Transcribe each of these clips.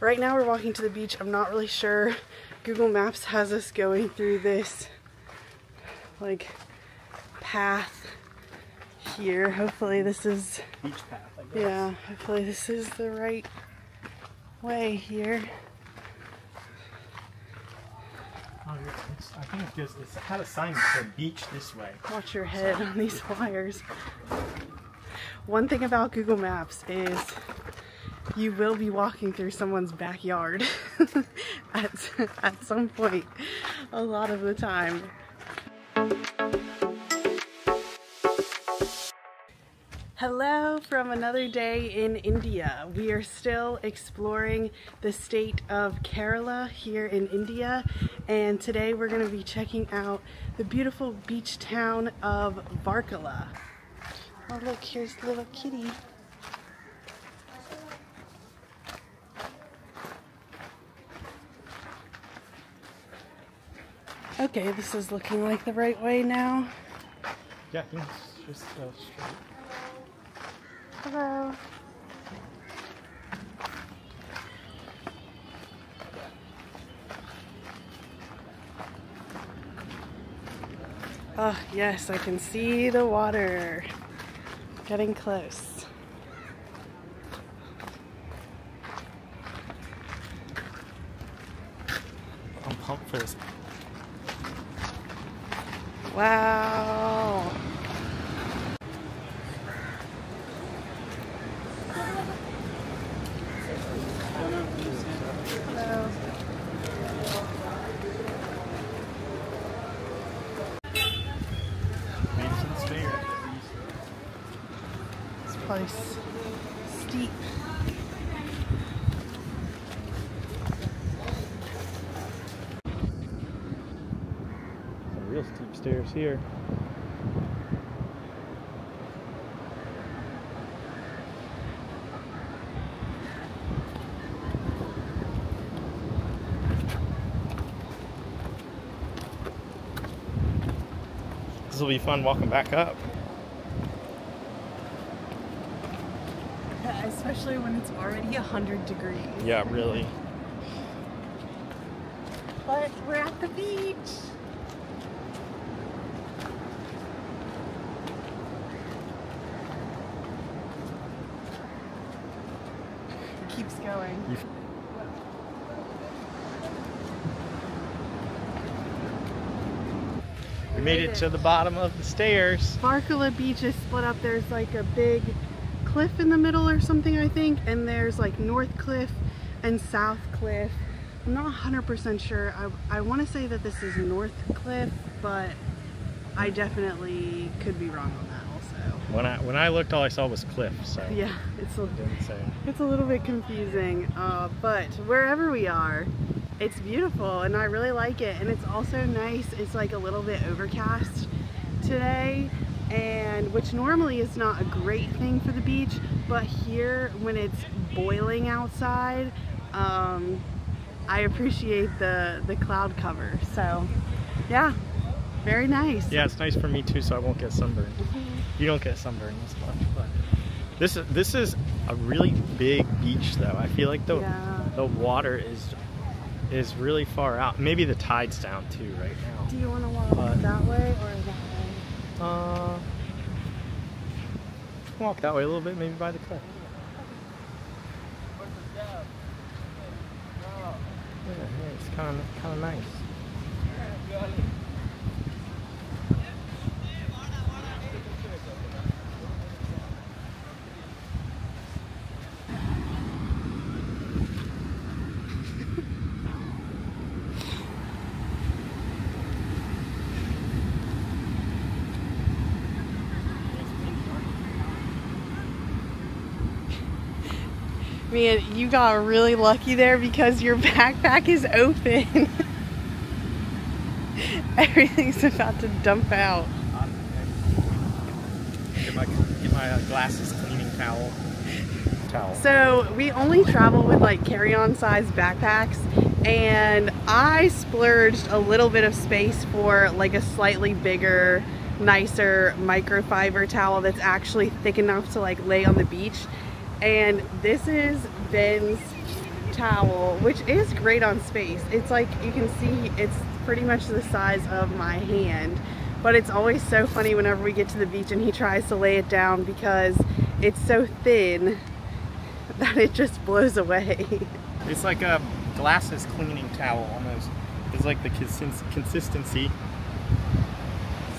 Right now we're walking to the beach. I'm not really sure. Google Maps has us going through this like path here. Hopefully this is beach path, I guess. Yeah, hopefully this is the right way here. Oh, I think it's just, it's had a sign that said beach this way. Watch your head on these wires. One thing about Google Maps is you will be walking through someone's backyard at some point, a lot of the time. Hello from another day in India. We are still exploring the state of Kerala here in India, and today we're going to be checking out the beautiful beach town of Varkala. Oh look, here's the little kitty. Okay, this is looking like the right way now. Yeah, I think it's just straight. Hello. Oh, yes, I can see the water. Getting close. I'm pumped for this. Wow. Hello. Made it to the stair. This place steep. Some real steep stairs here. This will be fun walking back up. Especially when it's already 100 degrees. Yeah, really. But we're at the beach. It keeps going. We made it to the bottom of the stairs. Varkala Beach is split up. There's like a big cliff in the middle or something, I think, and there's like North Cliff and South Cliff. I'm not 100% sure. I want to say that this is North Cliff, but I definitely could be wrong on that also. When I looked, all I saw was cliff. So Yeah, it's a little bit confusing, but wherever we are, it's beautiful and I really like it, and it's also nice. It's like a little bit overcast today, and which normally is not a great thing for the beach, but here when it's boiling outside, I appreciate the cloud cover. So yeah, very nice. Yeah, it's nice for me too, so I won't get sunburned. You don't get sunburned as much, but this is a really big beach though. I feel like the water is really far out. Maybe the tide's down too right now. Do you want to walk that way or that way? Walk that way a little bit, maybe by the cliff. Yeah, it's kind of nice. Man, you got really lucky there because your backpack is open. Everything's about to dump out. Get my glasses cleaning towel. So we only travel with like carry-on size backpacks, and I splurged a little bit of space for like a slightly bigger, nicer microfiber towel that's actually thick enough to like lay on the beach. And this is Ben's towel, which is great on space. It's like, you can see it's pretty much the size of my hand, but it's always so funny whenever we get to the beach and he tries to lay it down because it's so thin that it just blows away. It's like a glasses cleaning towel almost. It's like the consistency.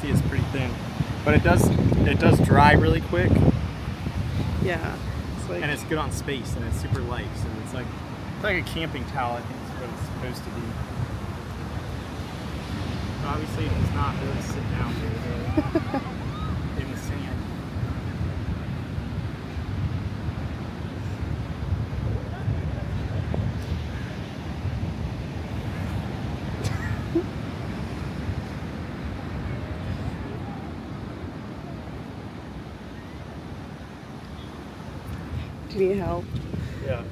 See, it's pretty thin, but it does dry really quick. Yeah. It's like, and it's good on space, and it's super light, so it's like a camping towel, I think is what it's supposed to be. Obviously, it does not really sit down very well in the sand. Do you need help? Yeah.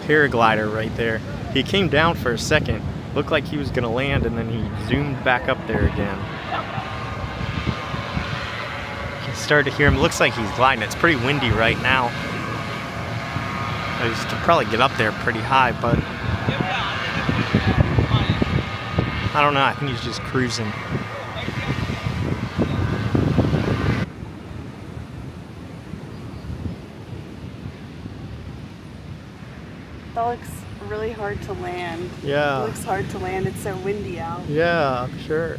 Paraglider right there. He came down for a second. Looked like he was gonna land, and then he zoomed back up there again. You can start to hear him. Looks like he's gliding. It's pretty windy right now. I used to probably get up there pretty high, but I don't know. I think he's just cruising. That looks really hard to land. Yeah. It looks hard to land. It's so windy out. Yeah, I'm sure.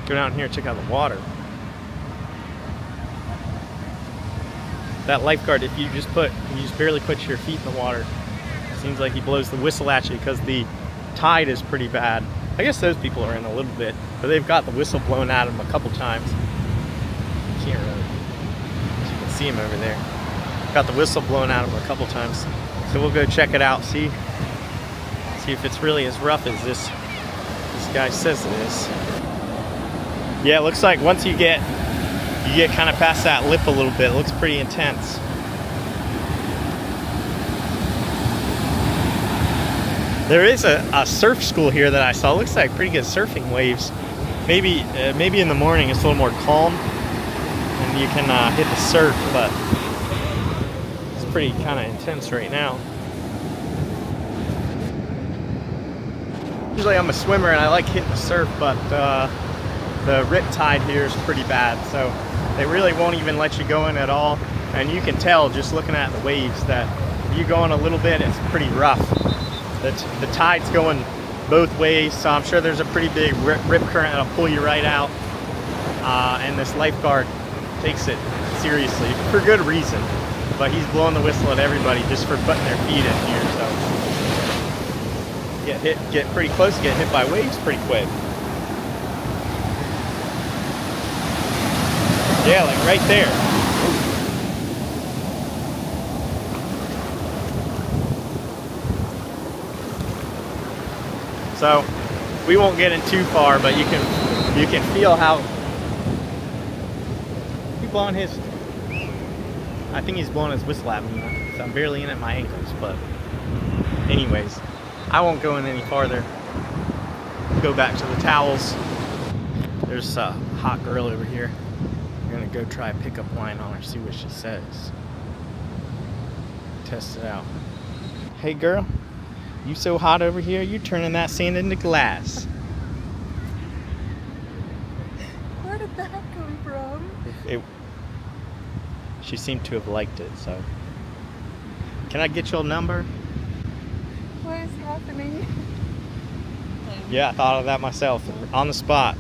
Go down here and check out the water. That lifeguard, if you just barely put your feet in the water, seems like he blows the whistle at you because the tide is pretty bad. I guess those people are in a little bit, but they've got the whistle blown at them a couple times. Can't really. You can see him over there. Got the whistle blown at him a couple times. So we'll go check it out, see if it's really as rough as this guy says it is. Yeah, it looks like once you get kind of past that lip a little bit, it looks pretty intense. There is a surf school here that I saw. It looks like pretty good surfing waves. Maybe in the morning it's a little more calm and you can hit the surf, but it's pretty kind of intense right now. Usually I'm a swimmer and I like hitting the surf, but the rip tide here is pretty bad, so they really won't even let you go in at all. And you can tell just looking at the waves that if you go in a little bit, it's pretty rough. The tide's going both ways, so I'm sure there's a pretty big rip current that'll pull you right out. And this lifeguard takes it seriously for good reason, but he's blowing the whistle at everybody just for putting their feet in here. So get pretty close, get hit by waves pretty quick. Yeah, like right there. So we won't get in too far, but you can feel how he's blowing his. I think he's blowing his whistle at me. So I'm barely in at my ankles, but anyways, I won't go in any farther. Go back to the towels. There's a hot girl over here. I'm gonna go try a pickup line on her, see what she says. Test it out. Hey girl, you so hot over here, you're turning that sand into glass. Where did that come from? She seemed to have liked it, so. Can I get your number? What is happening? Yeah, I thought of that myself, on the spot.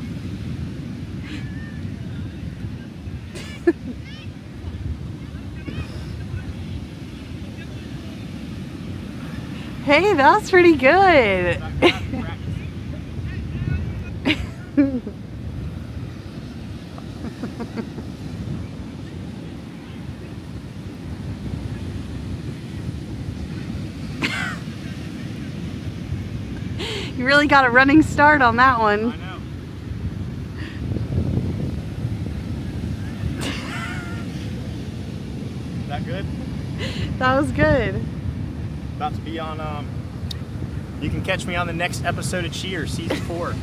Hey, that was pretty good. You really got a running start on that one. I know. that good? That was good. About to be on, you can catch me on the next episode of Cheers, season 4.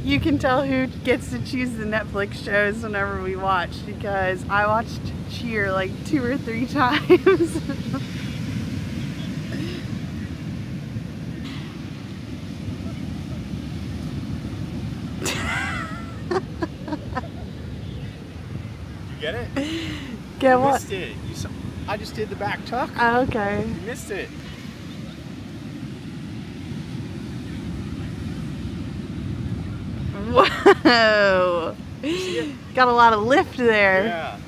You can tell who gets to choose the Netflix shows whenever we watch, because I watched Cheer like 2 or 3 times. Get it? Get you what? Missed it. I just did the back tuck. Oh, okay. You missed it. Whoa! You see it? Got a lot of lift there. Yeah.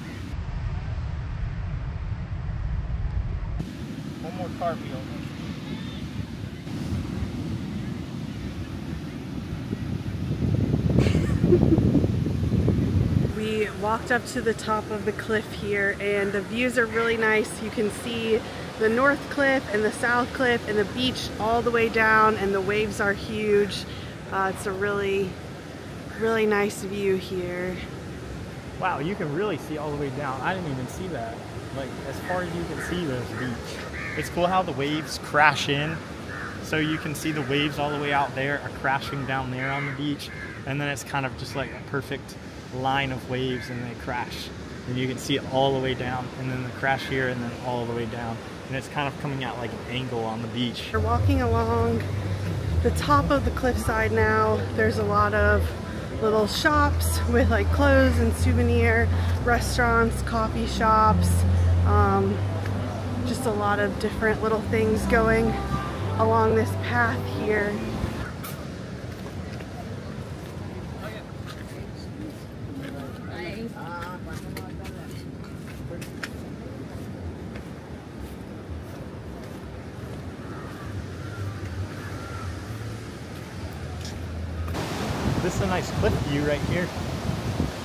One more cartwheel. We walked up to the top of the cliff here, and the views are really nice. You can see the north cliff and the south cliff and the beach all the way down, and the waves are huge. It's a really nice view here. Wow, you can really see all the way down. I didn't even see that. Like, as far as you can see, there's a beach. It's cool how the waves crash in. So you can see the waves all the way out there are crashing down there on the beach. And then it's kind of just like a perfect line of waves, and they crash. And you can see it all the way down, and then the crash here, and then all the way down. And it's kind of coming out like an angle on the beach. We're walking along the top of the cliffside now. There's a lot of little shops with like clothes and souvenir restaurants, coffee shops, just a lot of different little things going along this path here. This is a nice cliff view right here.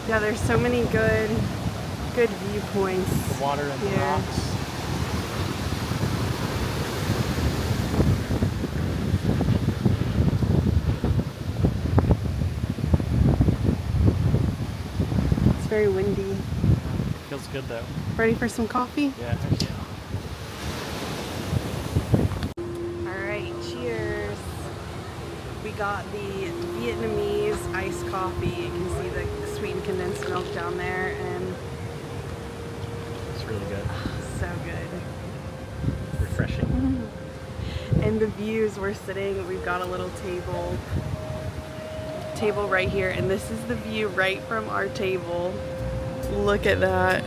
Yeah, there's so many good viewpoints. The water and the here. rocks. It's very windy. Feels good though. Ready for some coffee? Yeah. Alright, cheers. We got the Vietnamese iced coffee. You can see the sweetened condensed milk down there, and It's really good. so good. Refreshing. And the views we're sitting, we've got a little table right here, and this is the view right from our table. Look at that.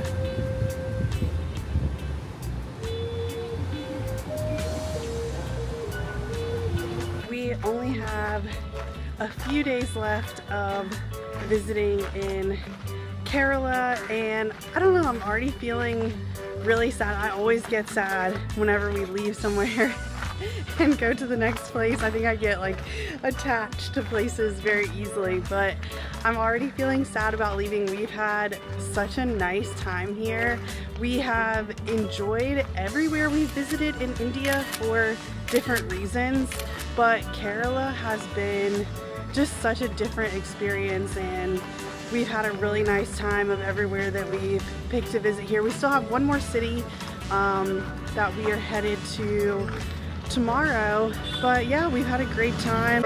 We only have a few days left of visiting in Kerala, and I don't know, I'm already feeling really sad. I always get sad whenever we leave somewhere and go to the next place. I think I get like attached to places very easily, but I'm already feeling sad about leaving. We've had such a nice time here. We have enjoyed everywhere we've visited in India for different reasons, but Kerala has been just such a different experience, and we've had a really nice time of everywhere that we've picked to visit here. We still have one more city that we are headed to tomorrow, but yeah, we've had a great time.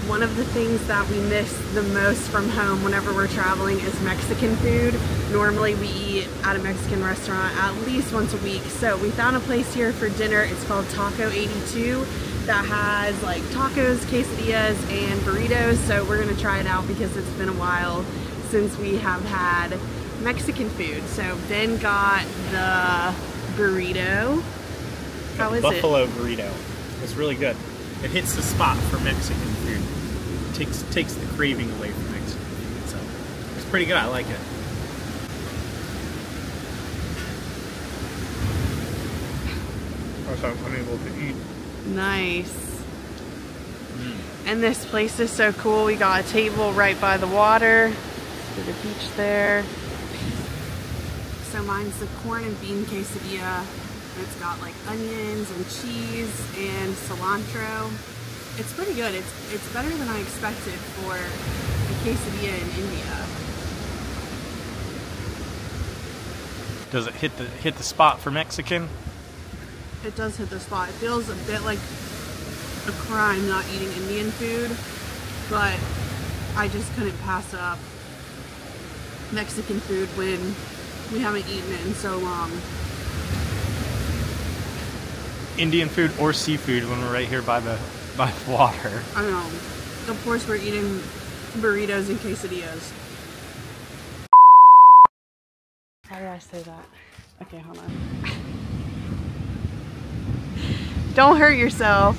One of the things that we miss the most from home whenever we're traveling is Mexican food. Normally we eat at a Mexican restaurant at least once a week. So we found a place here for dinner. It's called Taco 82 that has like tacos, quesadillas, and burritos. So we're gonna try it out because it's been a while since we have had Mexican food. So Ben got the burrito. How is it? Buffalo burrito. It's really good. It hits the spot for Mexican food. Takes the craving away from Mexican food. So it's pretty good. I like it. I'm unable to eat. Nice. And this place is so cool. We got a table right by the water. To the beach there. So mine's the corn and bean quesadilla. It's got like onions and cheese and cilantro. It's pretty good. It's better than I expected for a quesadilla in India. Does it hit the spot for Mexican? It does hit the spot. It feels a bit like a crime not eating Indian food, but I just couldn't pass up Mexican food when we haven't eaten it in so long. Indian food or seafood when we're right here by the water. I know. Of course we're eating burritos and quesadillas. How did I say that? Okay, hold on. Don't hurt yourself.